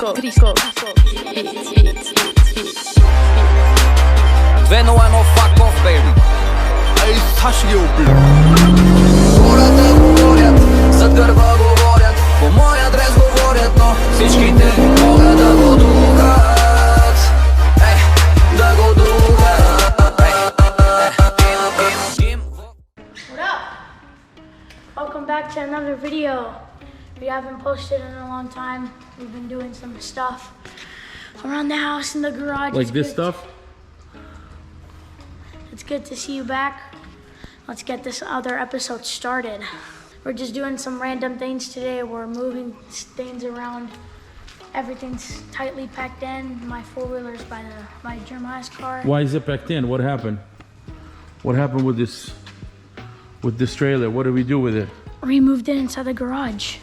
2-0, fuck off, baby. Ej, Sash je ubil. Гората говорят, зад гърба говорят, по мой адрес говорят, но всичките могат да го духат. Ей, да го духат. What up? Welcome back to another video. We haven't posted in a long time. We've been doing some stuff around the house in the garage. Like this stuff? It's good to see you back. Let's get this other episode started. We're just doing some random things today. We're moving things around. Everything's tightly packed in. My four-wheeler's by Jeremiah's car. Why is it packed in? What happened? What happened with this trailer? What did we do with it? We moved it inside the garage.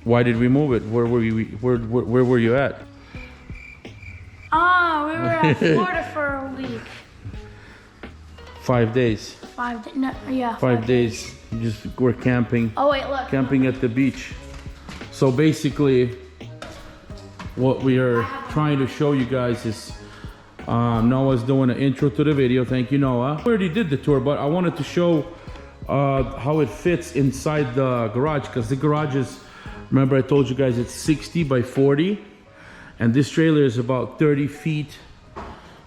Why did we move it? Where were you at? We were at Florida for a week. 5 days. 5 days. Just we're camping. Oh wait, look. Camping at the beach. So basically, what we are trying to show you guys is Noah's doing an intro to the video. Thank you, Noah. We already did the tour, but I wanted to show how it fits inside the garage, because the garage is, remember I told you guys it's 60 by 40, and this trailer is about 30 feet.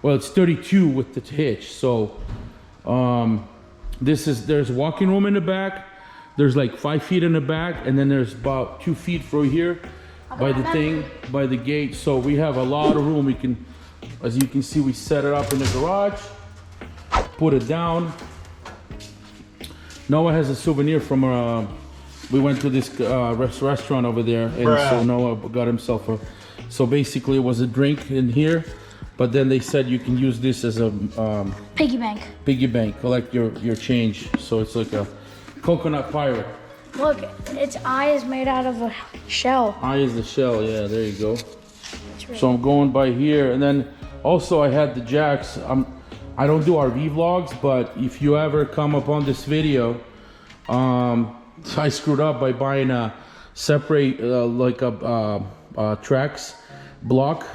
Well, it's 32 with the hitch. So there's walking room in the back. There's like 5 feet in the back, and then there's about 2 feet through here by the thing, by the gate. So we have a lot of room. We can, as you can see, we set it up in the garage, put it down. Noah has a souvenir from we went to this restaurant over there, and so Noah got himself a, so basically it was a drink in here, but then they said you can use this as a piggy bank. Piggy bank, collect your change. So it's like a coconut pirate. Look, its eye is made out of a shell. Eye is the shell, yeah, there you go. So I'm going by here, and then also I had the jacks. I don't do RV vlogs, but if you ever come upon this video, I screwed up by buying a separate like a tracks block.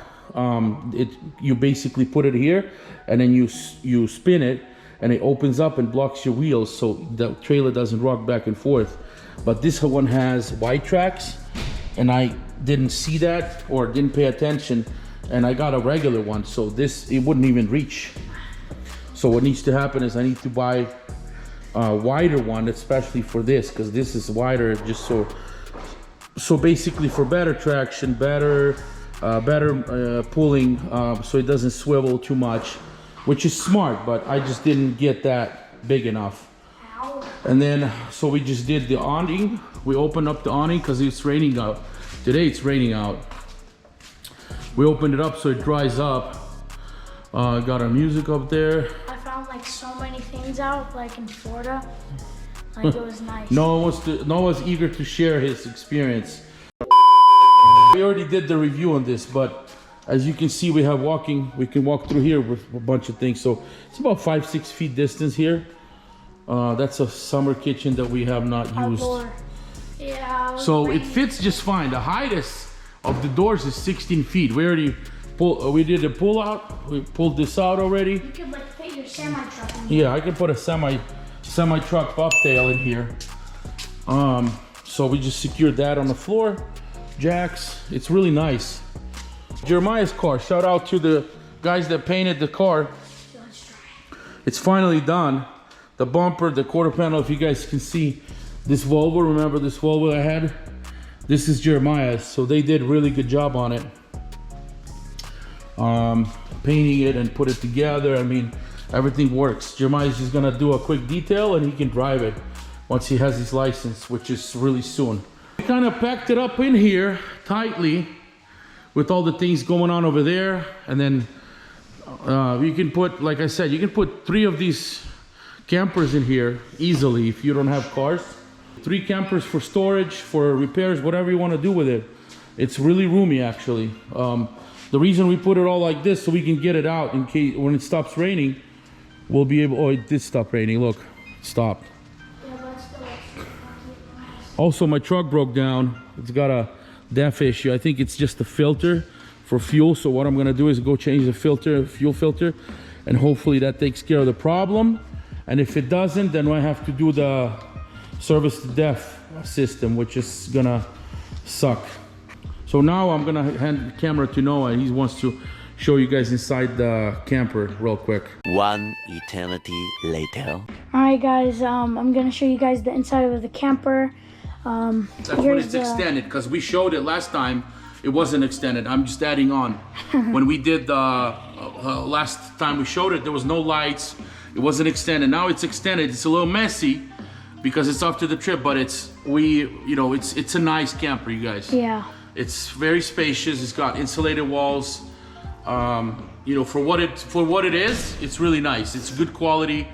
You basically put it here, and then you spin it, and it opens up and blocks your wheels, so the trailer doesn't rock back and forth. But this one has wide tracks, and I didn't see that or didn't pay attention, and I got a regular one, so it wouldn't even reach. So what needs to happen is I need to buy a wider one, especially for this, because this is wider, just so basically for better traction, better pulling, so it doesn't swivel too much, which is smart, but I just didn't get that big enough. And then so we just did the awning. We opened up the awning because it's raining out. Today it's raining out. We opened it up so it dries up. Got our music up there. I found like so many things out, like in Florida. Like it was nice. Noah's eager to share his experience. We already did the review on this, but as you can see, we can walk through here with a bunch of things. So it's about 5-6 feet distance here. That's a summer kitchen that we have not used. Yeah. So it fits just fine. The height of the doors is 16 feet. We did a pull out. We pulled this out already. You could like fit your semi truck in here. Yeah, I can put a semi truck bobtail in here. So we just secured that on the floor. Jacks, it's really nice. Jeremiah's car, shout out to the guys that painted the car. It's finally done. The bumper, the quarter panel, if you guys can see this Volvo, remember this Volvo I had? This is Jeremiah's, so they did a really good job on it. Painting it and put it together, I mean, everything works. Jeremiah's just gonna do a quick detail and he can drive it once he has his license, which is really soon. We kind of packed it up in here tightly with all the things going on over there, and then you can put, like I said, you can put 3 of these campers in here easily if you don't have cars. 3 campers for storage, for repairs, whatever you want to do with it. It's really roomy actually. The reason we put it all like this so we can get it out in case when it stops raining, we'll be able, oh, it did stop raining, look, it stopped. Also, my truck broke down. It's got a DEF issue. I think it's just the filter for fuel. So what I'm gonna do is go change the filter, fuel filter, and hopefully that takes care of the problem. And if it doesn't, then I have to do the service to DEF system, which is gonna suck. So now I'm gonna hand the camera to Noah. He wants to show you guys inside the camper real quick. One eternity later. All right, guys. I'm gonna show you guys the inside of the camper. That's when it's extended, because we showed it last time. It wasn't extended. I'm just adding on. When we did the last time we showed it, there was no lights. It wasn't extended. Now it's extended. It's a little messy because it's after the trip, but it's a nice camper, you guys. Yeah. It's very spacious. It's got insulated walls. For what it is, it's really nice. It's good quality.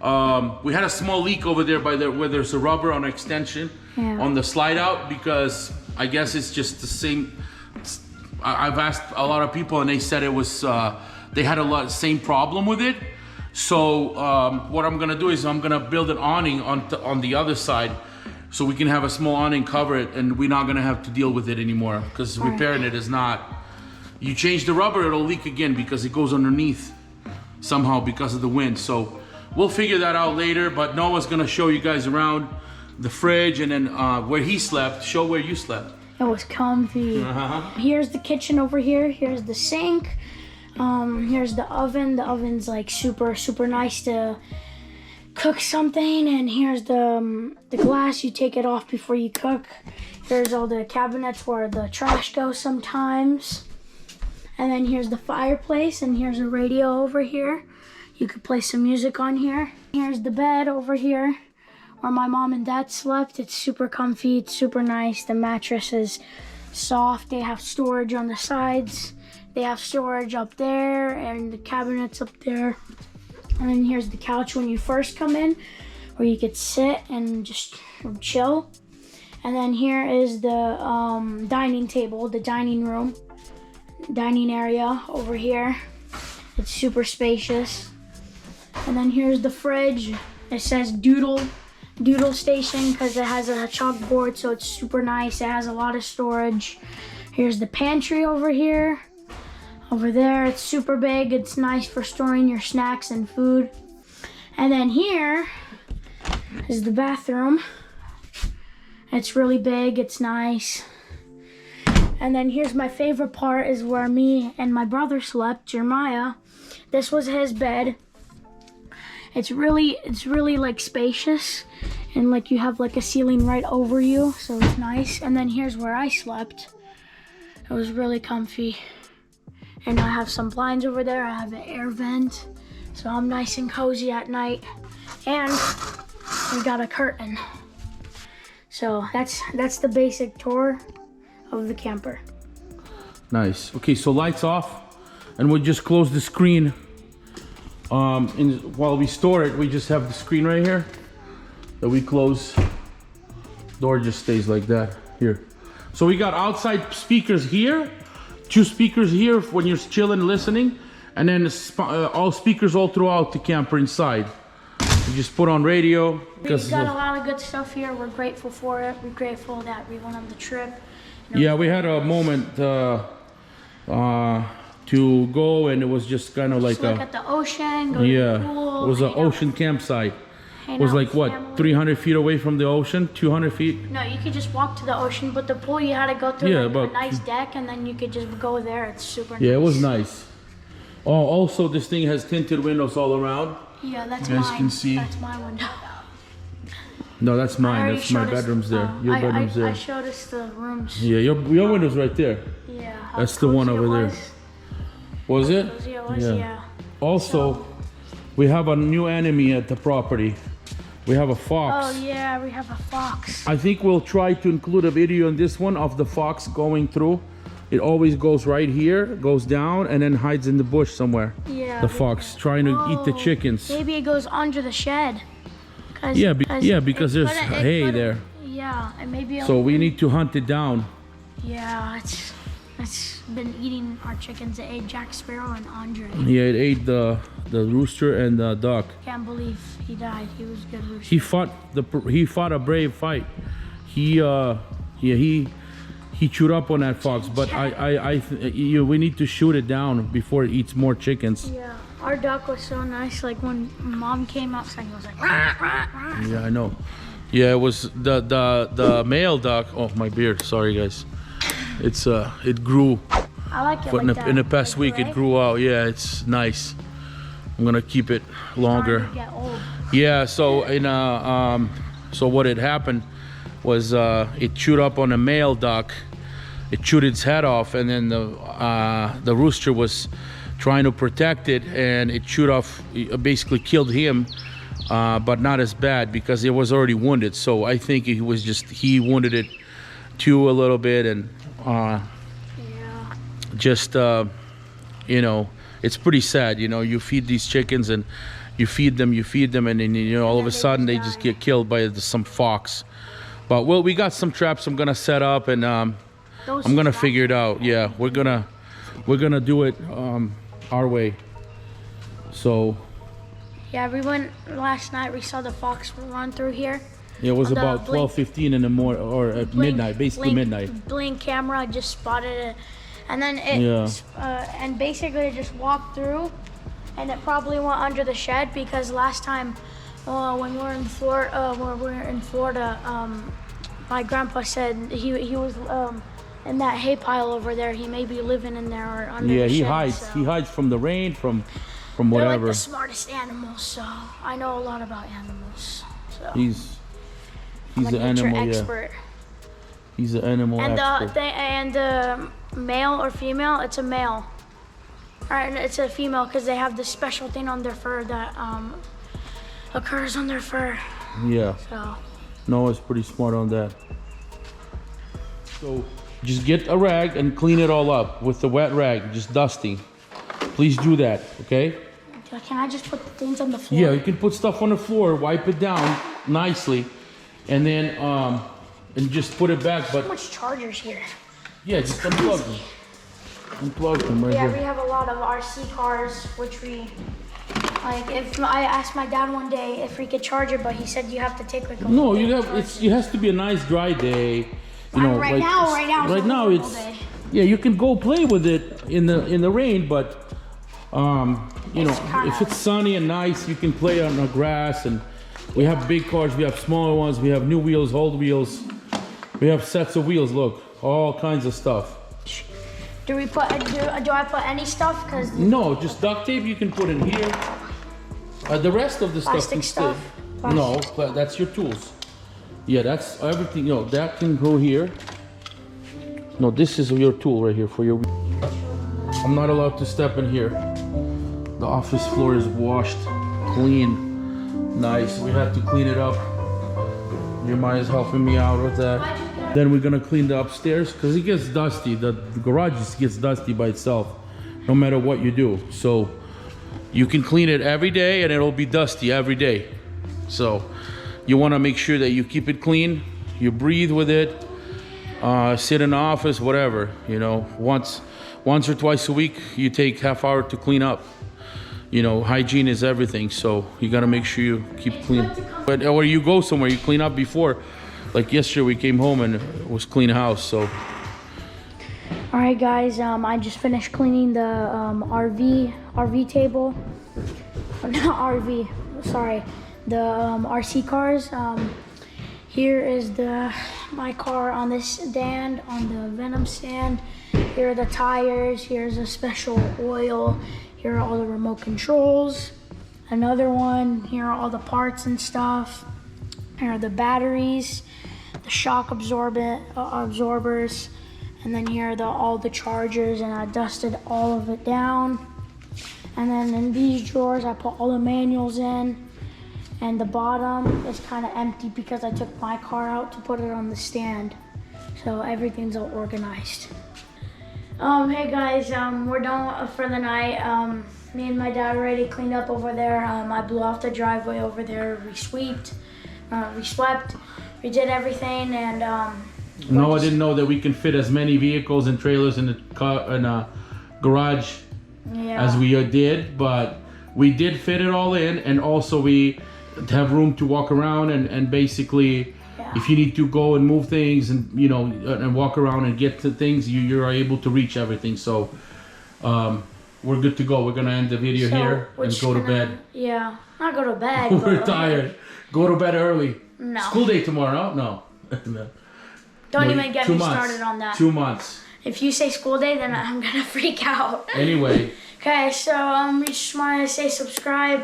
We had a small leak over there where there's a rubber on extension on the slide out, because I guess it's just the same. I've asked a lot of people and they said it was they had same problem with it. So what I'm gonna do is I'm gonna build an awning on the other side, so we can have a small awning, cover it, and we're not gonna have to deal with it anymore, because repairing it is not. You change the rubber, it'll leak again because it goes underneath somehow because of the wind. So we'll figure that out later, but Noah's gonna show you guys around the fridge, and then where he slept. Show where you slept. It was comfy. Here's the kitchen over here. Here's the sink. Here's the oven. The oven's like super, super nice to cook something. And here's the glass. You take it off before you cook. Here's all the cabinets where the trash goes sometimes. And then here's the fireplace, and here's a radio over here. You could play some music on here. Here's the bed over here where my mom and dad slept. It's super comfy, it's super nice. The mattress is soft. They have storage on the sides. They have storage up there, and the cabinets up there. And then here's the couch when you first come in, where you could sit and just chill. And then here is the dining table, the dining area over here. It's super spacious. And then here's the fridge. It says doodle station because it has a chalkboard, so it's super nice. It has a lot of storage. Here's the pantry over here. Over there, it's super big. It's nice for storing your snacks and food. And then here is the bathroom. It's really big, it's nice. And then here's my favorite part, is where me and my brother slept, Jeremiah. This was his bed. It's really like spacious, and like you have like a ceiling right over you, so it's nice. And then here's where I slept. It was really comfy. And I have some blinds over there. I have an air vent, so I'm nice and cozy at night. And we got a curtain. So that's the basic tour of the camper. Nice. Okay, so lights off, and we'll just close the screen. While we store it, we just have the screen right here that we close. Door just stays like that here. So we got outside speakers here, 2 speakers here when you're chilling, listening, and then all speakers all throughout the camper inside. You just put on radio. We've got a lot of good stuff here. We're grateful for it. We're grateful that we went on the trip. Yeah, we had a moment to go, and it was just kind of like look at the ocean, go to the pool. It was an ocean campsite. It was like what, family. 300 feet away from the ocean, 200 feet? No, you could just walk to the ocean, but the pool you had to go through a nice deck, and then you could just go there. It's super nice. Yeah, it was nice. Oh, also this thing has tinted windows all around. Yeah, that's you guys mine. Can see. That's my window. No, that's mine. That's my bedroom's there. Your bedroom's there. I showed us the rooms. Yeah, your window's right there. Yeah. That's the one over there. Was it? Yeah. Also, we have a new enemy at the property. We have a fox. Oh yeah, we have a fox. I think we'll try to include a video on this one of the fox going through. It always goes right here, goes down, and then hides in the bush somewhere. Yeah. The fox trying to eat the chickens. Maybe it goes under the shed. Because there's hay there. Yeah, and maybe. So we need to hunt it down. Yeah, it's been eating our chickens. It ate Jack Sparrow and Andre. Yeah, it ate the rooster and the duck. Can't believe he died. He was a good rooster. He fought a brave fight. He he chewed up on that fox, but we need to shoot it down before it eats more chickens. Yeah, our duck was so nice. Like when mom came outside, he was like, rah, rah, rah. Yeah, I know. Yeah, it was the male duck. Oh, my beard. Sorry, guys. It grew. I like it But like that. in the past Like week, gray. it grew out. Yeah, it's nice. I'm gonna keep it longer. Starting to get old. Yeah. So so what had happened was it chewed up on a male duck. It chewed its head off, and then the rooster was trying to protect it, and it chewed off. It basically killed him, but not as bad because it was already wounded. So I think he wounded it too a little bit, and just you know, it's pretty sad. You know, you feed these chickens and you feed them, and then all of a sudden they just get killed by some fox. But well, we got some traps I'm gonna set up, and I'm gonna figure it out. Yeah, we're gonna do it our way. So yeah, we went last night. We saw the fox run through here. it was The about blink- 12:15 in the morning, or at midnight, basically midnight. Blink camera just spotted it, and then and basically it just walked through, and it probably went under the shed because last time when we were in Florida, my grandpa said he was in that hay pile over there. He may be living in there or under the shed. He hides. So. He hides from the rain, from They're like whatever. the smartest animals, so I know a lot about animals. So He's I'm a an nature animal. expert. Yeah, he's an animal And expert. the male or female, it's a male. Alright, it's a female because they have this special thing on their fur that occurs on their fur. Yeah. So Noah's pretty smart on that. So just get a rag and clean it all up with the wet rag, just dusting. Please do that, okay? can I just put the things on the floor? Yeah, you can put stuff on the floor, wipe it down nicely, and then and just put it back. But How much chargers here? yeah, just unplug them. Unplug them right Yeah, we here. have a lot of RC cars, which we like. If I asked my dad one day if we could charge it, but he said you have to take like a No, whole day you to have. charge It has to be a nice dry day. You know, Right like now right it's now a it's horrible day. yeah. You can go play with it in the rain, but you know, if it's sunny and nice, you can play on the grass. And we have big cars, we have smaller ones, we have new wheels, old wheels. We have sets of wheels. Look, all kinds of stuff. Do we put? Do I put any stuff? Cause No, just duct tape you can put in here. The rest of the stuff Plastic can stay. stuff? No, but that's your tools. Yeah, that's everything. You know, that can go here. No, this is your tool right here for your. I'm not allowed to step in here. The office floor is washed, clean, nice. We had to clean it up. Jeremiah's helping me out with that. Then we're gonna clean the upstairs because it gets dusty. The garage just gets dusty by itself, no matter what you do. So you can clean it every day and it'll be dusty every day. So you wanna make sure that you keep it clean, you breathe with it, sit in the office, whatever, you know. Once or twice a week, you take half hour to clean up. You know, hygiene is everything, so you gotta make sure you keep clean. But or you go somewhere, you clean up before. Like yesterday, we came home and it was clean house. So. All right, guys. I just finished cleaning the RV table. Not RV. Sorry, the RC cars. Here is my car on this stand, on the Venom stand. Here are the tires. Here's a special oil. Here are all the remote controls. Another one. Here are all the parts and stuff. Here are the batteries, the shock absorbers, and then here are all the chargers, and I dusted all of it down. And then in these drawers, I put all the manuals in, and the bottom is kind of empty because I took my car out to put it on the stand. So everything's all organized. Hey guys, we're done for the night. Me and my dad already cleaned up over there. I blew off the driveway over there. We swept, we did everything, and No, I didn't know that we can fit as many vehicles and trailers in a garage as we did, but we did fit it all in, and also we have room to walk around and basically Yeah. If you need to go and move things and and walk around and get to things, you're able to reach everything. So we're good to go. We're gonna end the video here and go to bed. Yeah, not go to bed. We're tired. Go to bed early. No. School day tomorrow. No. No. Don't even get me started on that. 2 months. If you say school day, then I'm gonna freak out. Anyway. Okay, so we just want to say subscribe,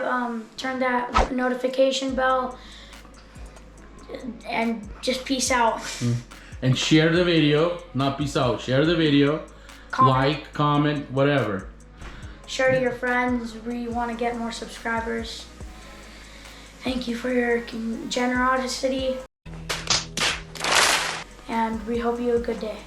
turn that notification bell, and just peace out. And share the video. Not peace out. Share the video. Like, comment, whatever. Share to your friends. We want to get more subscribers. Thank you for your generosity. And we hope you have a good day.